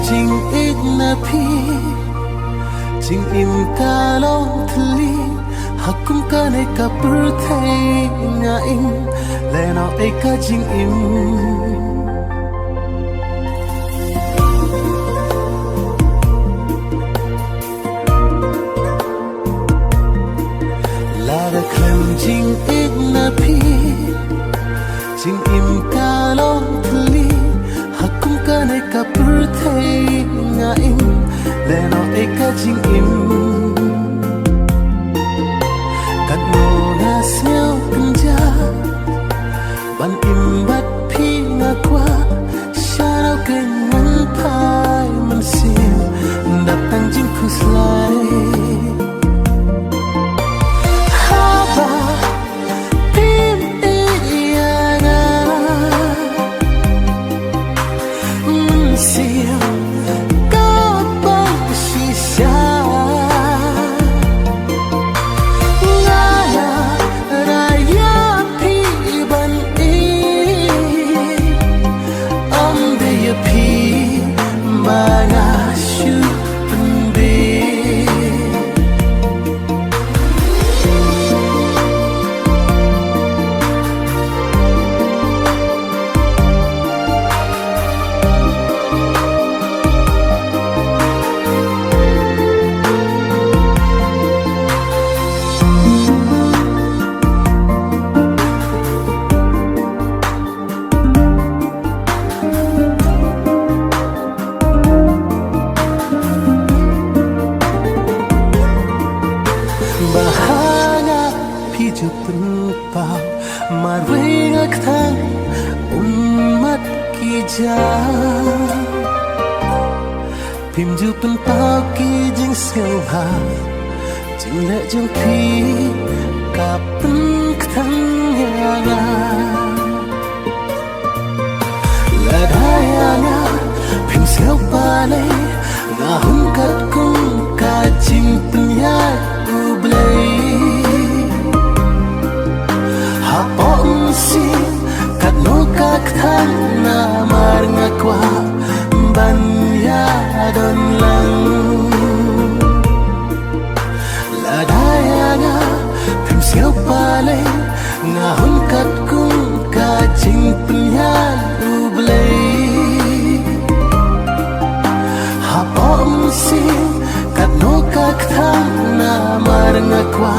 jing ik na phi jing im ka long thli hakum ka ne ka pur thai nga im le no ek ka jing im la da klem jing ik na phi jing im ka long thli hakum ka ne ka pur thai nga im le no ek ka jing im kat no na siêu kinh ja ban im bat phi nga qua sha đâu cái ngân phai man sim đập tan jing khu slai haba phim ieid man sim bahana piju penpau marwingak thang umat kija phim ju penpau ki jing selha jing le jing phi ka pen thang ya nga la daya nga phim sel pa le nga hun kat kung ka jing pen ya hapon si kat no kak thang na mar nga kwa ban ya don lang la daya nga phim siêu pa le nga hun kat kung ka ching pun ya uble hapon si kat no kak thang na mar nga kwa